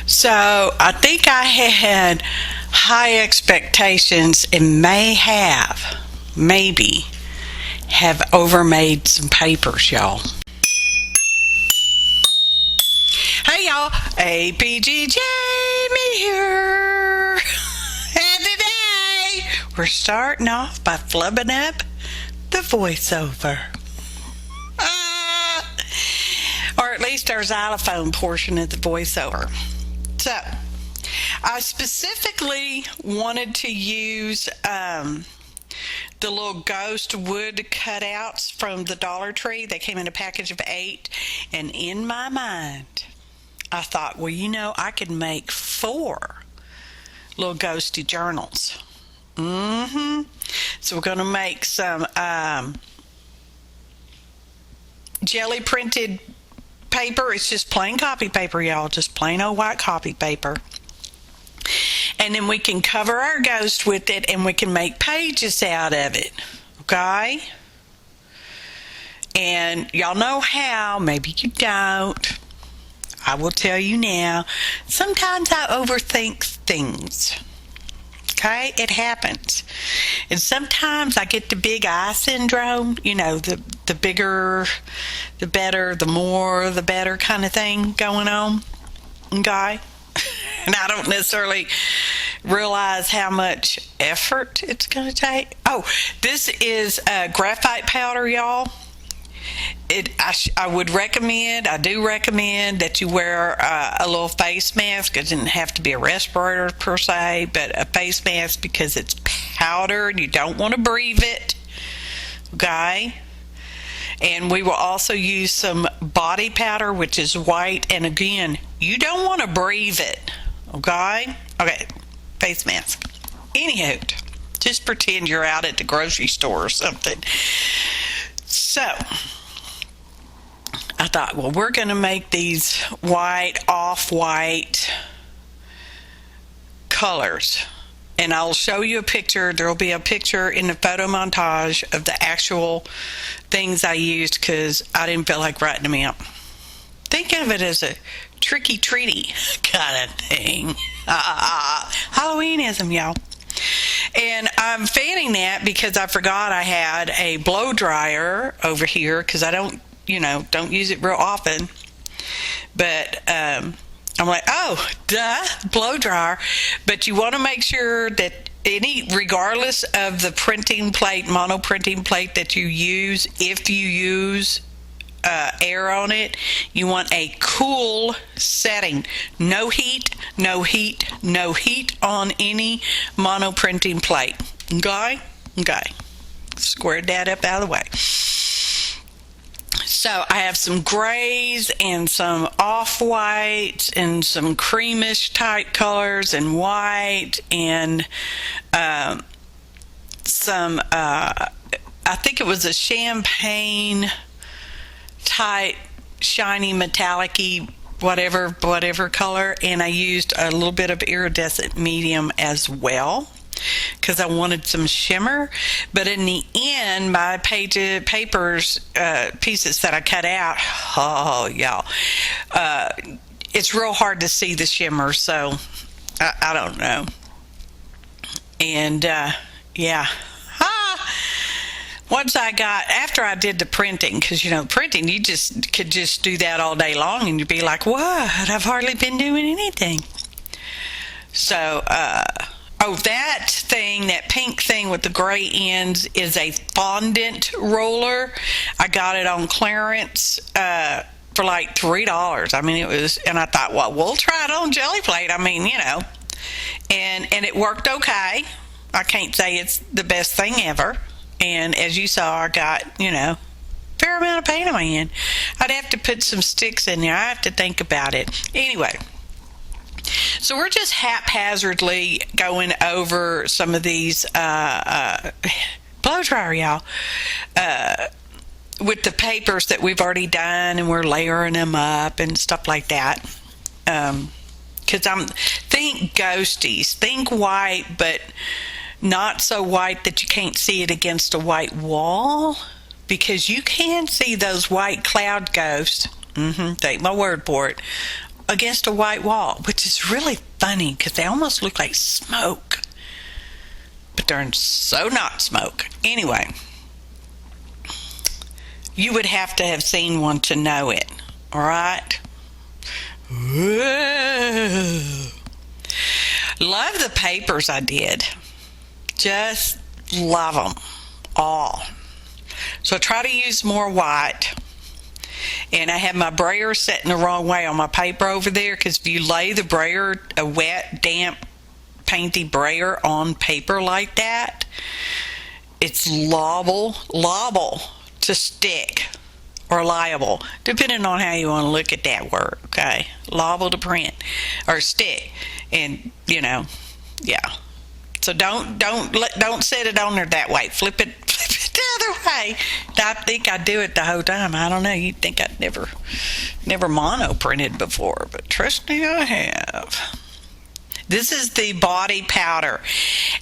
So I think I had high expectations and maybe have overmade some papers, y'all. Hey, y'all, APG Jamie here. And today we're starting off by flubbing up the voiceover. Or at least our xylophone portion of the voiceover. So, I specifically wanted to use the little ghost wood cutouts from the Dollar Tree. They came in a package of 8. And in my mind, I thought, well, I could make 4 little ghosty journals. So we're going to make some jelly printed paper. It's just plain copy paper, y'all. Just plain old white copy paper. And then we can cover our ghost with it and we can make pages out of it. Okay? And y'all know how. Maybe you don't. I will tell you now. Sometimes I overthink things. Okay? It happens. And sometimes I get the big eye syndrome. The bigger, the better, the more, the better kind of thing going on. Okay? And I don't necessarily realize how much effort it's going to take. Oh, this is graphite powder, y'all. I do recommend that you wear a little face mask. It doesn't have to be a respirator per se, but a face mask because it's powder and you don't want to breathe it. Okay? And we will also use some body powder, which is white. And again, you don't want to breathe it. Okay? Okay, face mask. Anywho, just pretend you're out at the grocery store or something. So, I thought, well, we're going to make these white, off-white colors. And I'll show you a picture. There will be a picture in the photo montage of the actual things I used because I didn't feel like writing them out. Think of it as a tricky-treaty kind of thing. Halloweenism, y'all. And I'm fanning that because I forgot I had a blow dryer over here because I don't use it real often. But I'm like, oh, duh, blow dryer. But you want to make sure that regardless of the printing plate, mono printing plate that you use, if you use air on it, you want a cool setting. No heat, no heat, no heat on any mono printing plate. Okay? Squared that up out of the way. So I have some grays and some off-whites and some creamish type colors and white and some, I think it was a champagne type shiny metallic-y whatever color, and I used a little bit of iridescent medium as well because I wanted some shimmer. But in the end, my papers pieces that I cut out, oh y'all, it's real hard to see the shimmer, so I don't know. And yeah, after I did the printing, because printing, you could just do that all day long and you'd be like, what? I've hardly been doing anything. So that pink thing with the gray ends is a fondant roller. I got it on clearance for like $3. I mean, it was, and I thought, well, we'll try it on jelly plate. I mean, and it worked okay. I can't say it's the best thing ever. And as you saw, I got, fair amount of paint on my hand. I'd have to put some sticks in there. I have to think about it. Anyway, so we're just haphazardly going over some of these blow dryer, y'all, with the papers that we've already done, and we're layering them up and stuff like that. Because think ghosties, think white, but not so white that you can't see it against a white wall, because you can see those white cloud ghosts, take my word for it, against a white wall, which is really funny because they almost look like smoke, but they're so not smoke. Anyway, you would have to have seen one to know it. All right. Whoa. Love the papers I did. Just love them all. So I try to use more white. And I have my brayer setting the wrong way on my paper over there, because if you lay the brayer, a wet, damp, painty brayer on paper like that, it's liable to stick, or liable, depending on how you want to look at that word, okay? Liable to print or stick, and yeah. So don't set it on there that way. Flip it the other way. I think I do it the whole time. I don't know. You'd think I'd never mono printed before, but trust me, I have. This is the body powder,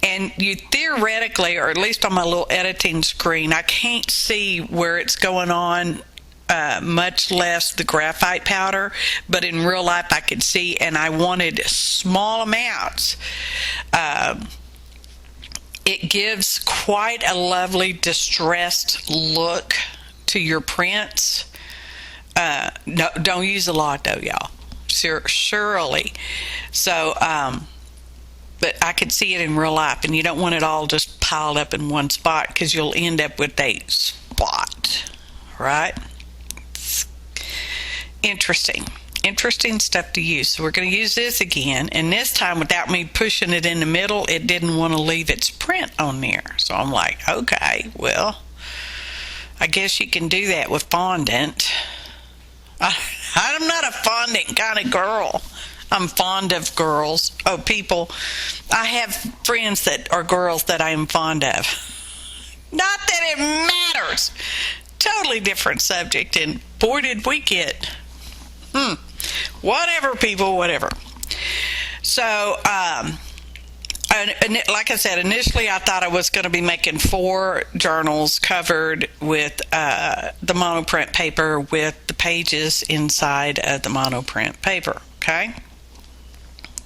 and you theoretically, or at least on my little editing screen, I can't see where it's going on, much less the graphite powder, but in real life I could see, and I wanted small amounts. It gives quite a lovely distressed look to your prints. No, don't use a lot though, y'all. Surely. So, but I could see it in real life, and you don't want it all just piled up in one spot, because you'll end up with a spot, right? It's interesting stuff to use. So we're going to use this again, and this time without me pushing it in the middle, it didn't want to leave its print on there. So I'm like, okay, well, I guess you can do that with fondant. I'm not a fondant kind of girl. I'm fond of girls. Oh, people. I have friends that are girls that I am fond of. Not that it matters. Totally different subject, and boy did we get. Whatever, people, whatever. So, and like I said, initially I thought I was going to be making 4 journals covered with the monoprint paper with the pages inside of the monoprint paper, okay?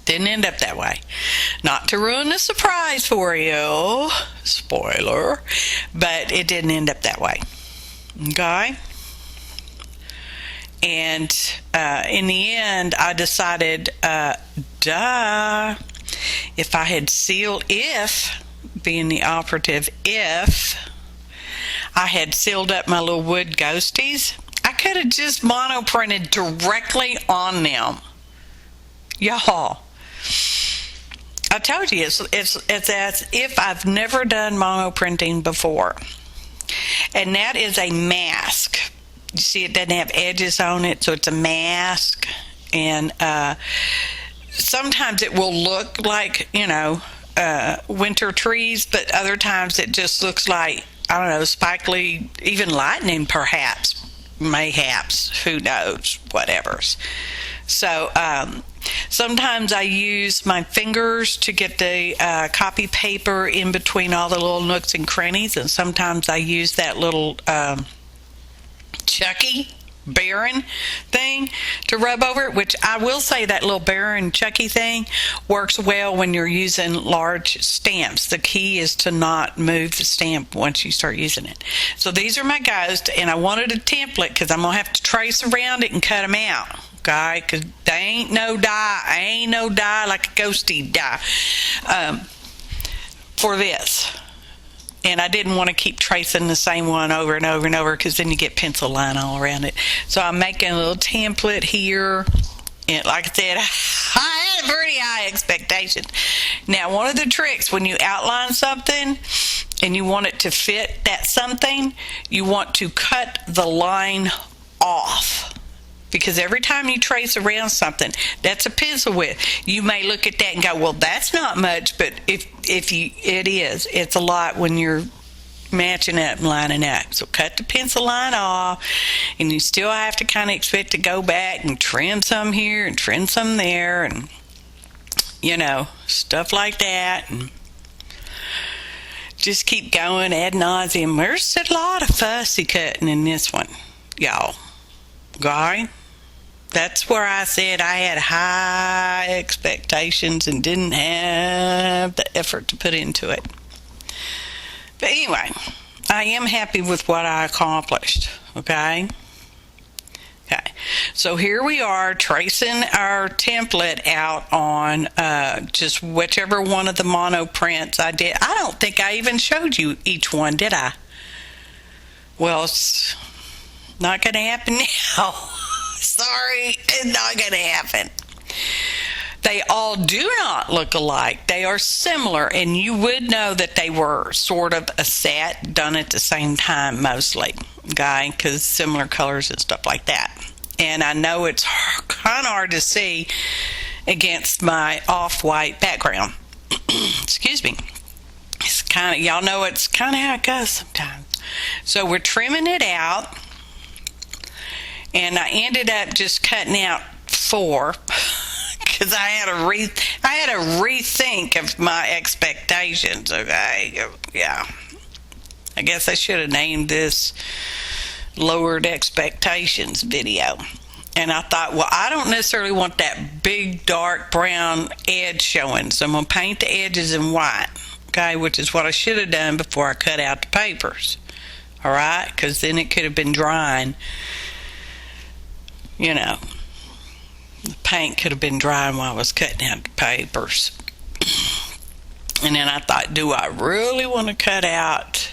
Didn't end up that way. Not to ruin the surprise for you, spoiler, but it didn't end up that way, okay? And in the end, I decided, if I had sealed, being the operative, if I had sealed up my little wood ghosties, I could have just monoprinted directly on them. Y'all, I told you, it's as if I've never done monoprinting before. And that is a mask. You see, it doesn't have edges on it, so it's a mask. And sometimes it will look like, winter trees, but other times it just looks like, I don't know, sparkly, even lightning perhaps, mayhaps, who knows, whatevers. So sometimes I use my fingers to get the copy paper in between all the little nooks and crannies, and sometimes I use that little Chucky Baron thing to rub over it, which I will say that little Baron Chucky thing works well when you're using large stamps. The key is to not move the stamp once you start using it. So these are my ghosts, and I wanted a template because I'm gonna have to trace around it and cut them out, okay? Because they ain't no dye like a ghosty dye for this. And I didn't want to keep tracing the same one over and over and over, because then you get pencil line all around it. So I'm making a little template here. And like I said, I had a pretty high expectation. Now, one of the tricks when you outline something and you want it to fit that something, you want to cut the line off. Because every time you trace around something, that's a pencil width. You may look at that and go, well, that's not much, but it's a lot when you're matching up and lining up. So cut the pencil line off, and you still have to kind of expect to go back and trim some here and trim some there, and stuff like that, and just keep going ad nauseum. There's a lot of fussy cutting in this one, y'all. Okay? That's where I said I had high expectations and didn't have the effort to put into it. But anyway, I am happy with what I accomplished, okay? Okay, so here we are tracing our template out on just whichever one of the mono prints I did. I don't think I even showed you each one, did I? Well, it's not going to happen now. Sorry, it's not going to happen. They all do not look alike. They are similar, and you would know that they were sort of a set done at the same time mostly, okay, because similar colors and stuff like that. And I know it's kind of hard to see against my off-white background. Excuse me. It's kind of, y'all know it's kind of how it goes sometimes. So we're trimming it out, and I ended up just cutting out 4 because I had a rethink of my expectations. Okay, yeah. I guess I should have named this Lowered Expectations video. And I thought, well, I don't necessarily want that big dark brown edge showing, so I'm going to paint the edges in white, okay, which is what I should have done before I cut out the papers, all right, because then it could have been drying, you know, the paint could have been drying while I was cutting out the papers. And then I thought, do I really want to cut out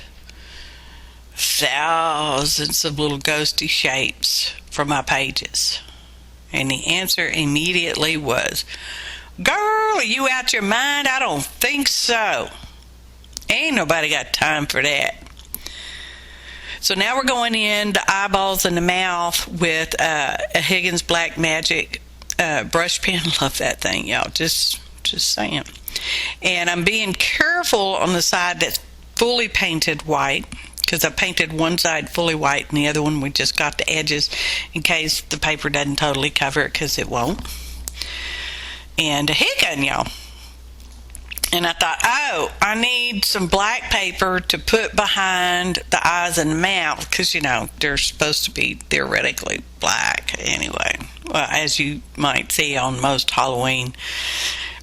thousands of little ghosty shapes for my pages? And the answer immediately was, girl, are you out your mind? I don't think so. Ain't nobody got time for that. So now we're going in the eyeballs and the mouth with a Higgins Black Magic brush pen. Love that thing, y'all. Just saying. And I'm being careful on the side that's fully painted white, because I painted one side fully white and the other one we just got the edges in case the paper doesn't totally cover it, because it won't. And a higgin, y'all. And I thought, oh, I need some black paper to put behind the eyes and the mouth, because, you know, they're supposed to be theoretically black anyway. Well, as you might see on most Halloween,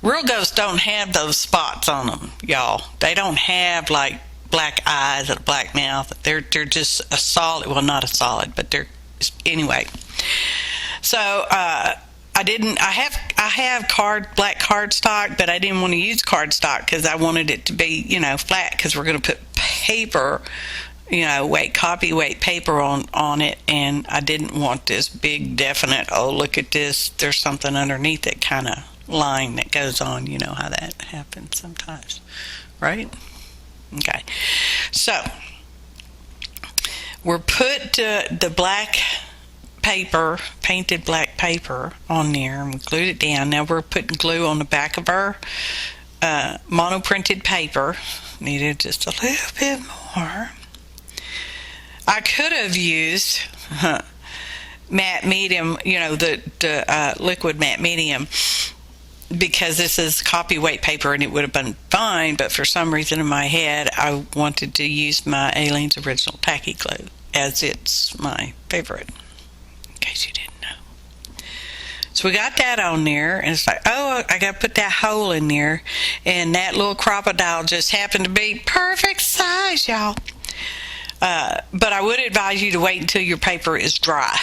real ghosts don't have those spots on them, y'all. They don't have, like, black eyes and a black mouth. They're just a solid, well, not a solid, but they're, anyway. So, I have black cardstock, but I didn't want to use cardstock because I wanted it to be, you know, flat, because we're going to put paper, you know, copy weight paper on it, and I didn't want this big definite, oh, look at this, there's something underneath it kind of line that goes on. You know how that happens sometimes, right? Okay, so we're put the black paper, painted black paper on there, and we glued it down. Now we're putting glue on the back of our mono printed paper. Needed just a little bit more. I could have used matte medium, you know, the liquid matte medium, because this is copy weight paper and it would have been fine, but for some reason in my head I wanted to use my Aleene's original tacky glue, as it's my favorite, in case you didn't know. So we got that on there, and it's like, oh, I got to put that hole in there, and that little crocodile just happened to be perfect size, y'all. But I would advise you to wait until your paper is dry.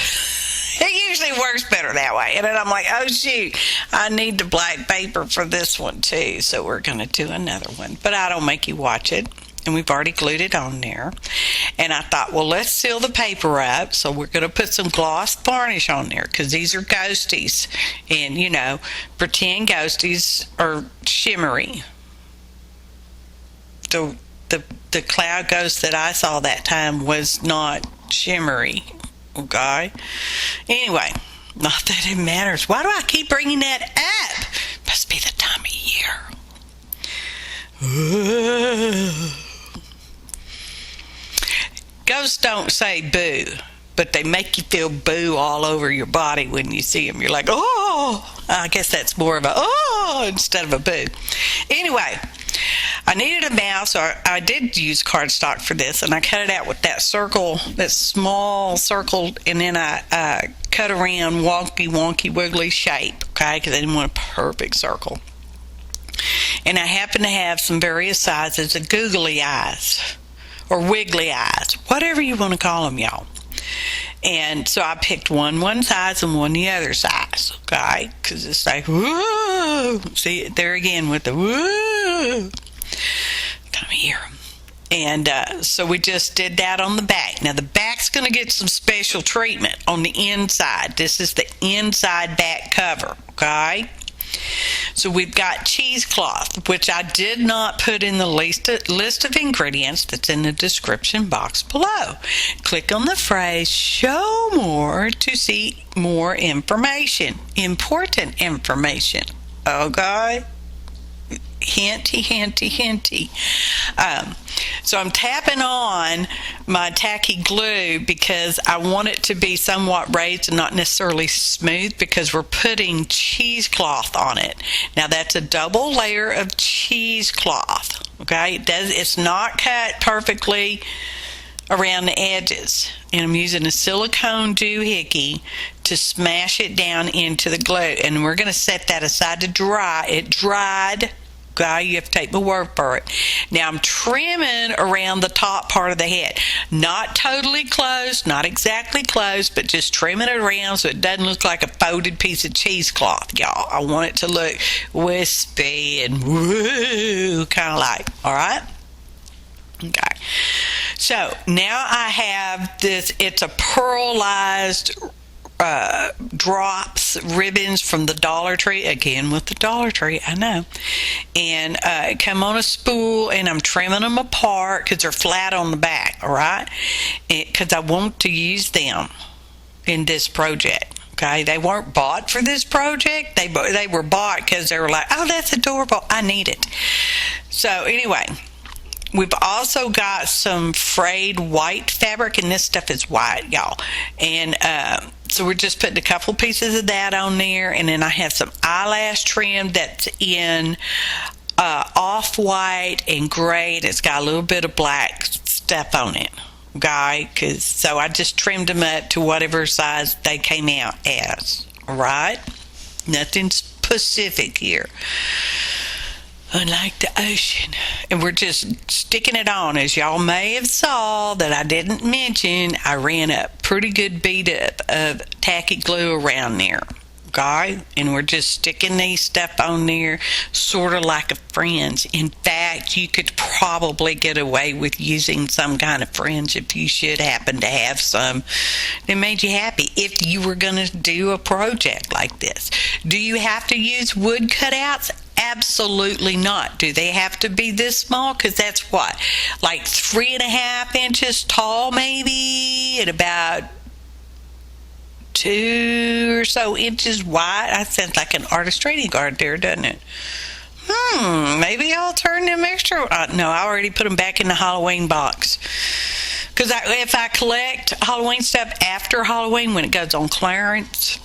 It usually works better that way. And then I'm like, oh shoot, I need the black paper for this one too. So we're going to do another one. But I don't make you watch it. And we've already glued it on there. And I thought, well, let's seal the paper up. So we're going to put some gloss varnish on there, because these are ghosties. And, you know, pretend ghosties are shimmery. The cloud ghost that I saw that time was not shimmery. Okay. Anyway, not that it matters. Why do I keep bringing that up? Must be the time of year. Ghosts don't say boo, but they make you feel boo all over your body when you see them. You're like, oh, I guess that's more of a oh instead of a boo. Anyway, I needed a mouth, so I did use cardstock for this, and I cut it out with that circle, that small circle, and then I cut around wonky wiggly shape, okay, because I didn't want a perfect circle. And I happen to have some various sizes of googly eyes or wiggly eyes, whatever you want to call them, y'all. And so I picked one size and one the other size, okay, because it's like, whoa, see there again with the whoa, come here. And so we just did that on the back. Now the back's going to get some special treatment on the inside. This is the inside back cover, okay? So we've got cheesecloth, which I did not put in the list of ingredients that's in the description box below. Click on the phrase show more to see more information, important information, okay? Hinty. So I'm tapping on my tacky glue because I want it to be somewhat raised and not necessarily smooth, because we're putting cheesecloth on it. Now that's a double layer of cheesecloth, okay? It's not cut perfectly around the edges, and I'm using a silicone doohickey to smash it down into the glue, and we're going to set that aside to dry. It dried. Okay, you have to take my word for it. Now I'm trimming around the top part of the head. Not totally closed, not exactly closed, but just trimming it around so it doesn't look like a folded piece of cheesecloth, y'all. I want it to look wispy and woo, kind of like, all right? Okay. So now I have this, it's a pearlized drops ribbons from the Dollar Tree, again with the Dollar Tree, I know, and come on a spool, and I'm trimming them apart because they're flat on the back, all right, because I want to use them in this project. Okay, they weren't bought for this project, they were bought because they were like, oh, that's adorable, I need it. So anyway, we've also got some frayed white fabric, and this stuff is white, y'all. And so we're just putting a couple pieces of that on there, and then I have some eyelash trim that's in off-white and gray, and it's got a little bit of black stuff on it, okay? So I just trimmed them up to whatever size they came out as, all right? Nothing specific here. Unlike the ocean. And we're just sticking it on. As y'all may have saw that I didn't mention, I ran a pretty good bead up of tacky glue around there, okay? And we're just sticking these stuff on there sort of like a fringe. In fact, you could probably get away with using some kind of fringe if you should happen to have some that made you happy if you were going to do a project like this. Do you have to use wood cutouts? Absolutely not. Do they have to be this small? Because that's what, like 3.5 inches tall maybe, and about 2 or so inches wide. That sounds like an artist trading card there, doesn't it? Maybe I'll turn them extra. No, I already put them back in the Halloween box. Because if I collect Halloween stuff after Halloween when it goes on clearance,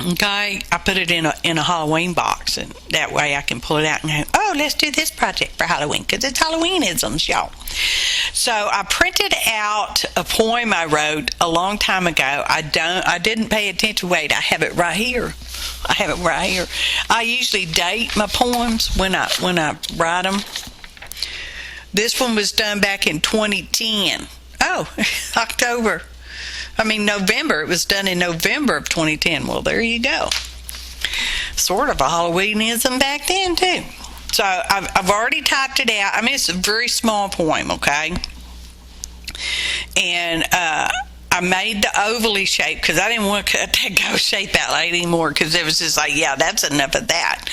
okay, I put it in a Halloween box, and that way I can pull it out and go, oh, let's do this project for Halloween, because it's Halloweenisms, y'all. So I printed out a poem I wrote a long time ago. I didn't pay attention. Wait, I have it right here. I usually date my poems when I write them. This one was done back in 2010. Oh, November. It was done in November of 2010. Well, there you go. Sort of a Halloweenism back then, too. So I've already typed it out. I mean, it's a very small poem, okay? And I made the ovally shape because I didn't want to cut that ghost shape out anymore, because it was just like, yeah, that's enough of that.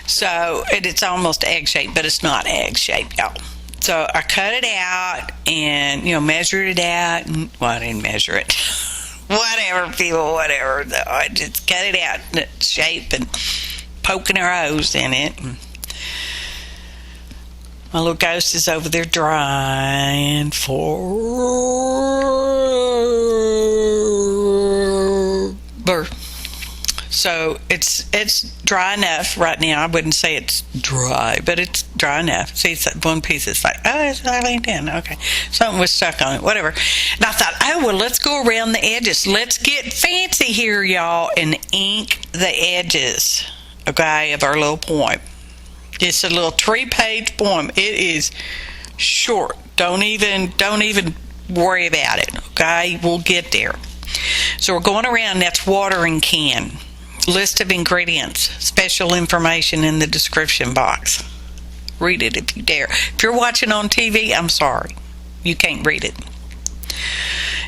So it's almost egg shape, but it's not egg shape, y'all. So I cut it out and, measured it out. Well, I didn't measure it. Whatever, people, whatever. I just cut it out in its shape and poking our O's in it. My little ghost is over there drying for... So it's dry enough right now. I wouldn't say it's dry, but it's dry enough. See, it's one piece is like, oh, it's not leaned in. Okay. Something was stuck on it, whatever. And I thought, oh, well, let's go around the edges. Let's get fancy here, y'all, and ink the edges, okay, of our little poem. It's a little 3-page poem. It is short. Don't even worry about it, okay? We'll get there. So we're going around. That's watering can. List of ingredients. Special information in the description box. Read it if you dare. If you're watching on TV, I'm sorry. You can't read it.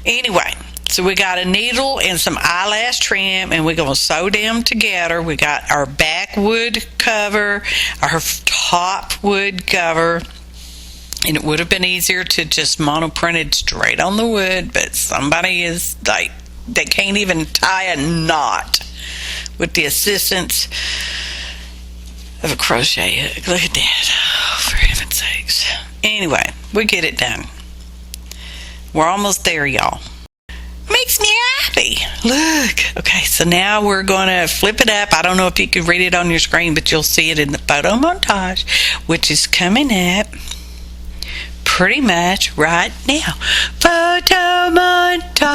Anyway, so we got a needle and some eyelash trim, and we're going to sew them together. We got our back wood cover, our top wood cover, and it would have been easier to just monoprint it straight on the wood, but somebody is like, they can't even tie a knot with the assistance of a crochet hook. Look at that. Oh, for heaven's sakes. Anyway, we get it done. We're almost there, y'all. Makes me happy. Look. Okay, so now we're going to flip it up. I don't know if you can read it on your screen, but you'll see it in the photo montage, which is coming up pretty much right now. Photo montage.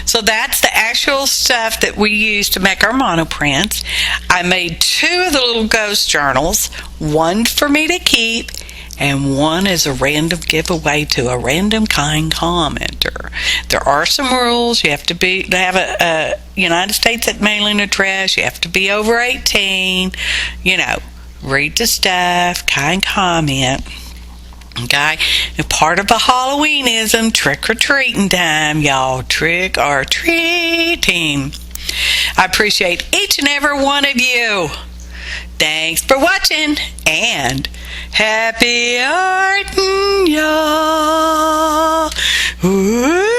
So that's the actual stuff that we use to make our monoprints. I made 2 of the little ghost journals, one for me to keep, and one is a random giveaway to a random kind commenter. There are some rules. You have to have a United States mailing address. You have to be over 18. Read the stuff, kind comment. Okay, and part of the Halloweenism, trick-or-treating time, y'all. Trick-or-treating. I appreciate each and every one of you. Thanks for watching, and happy arting, y'all. Ooh.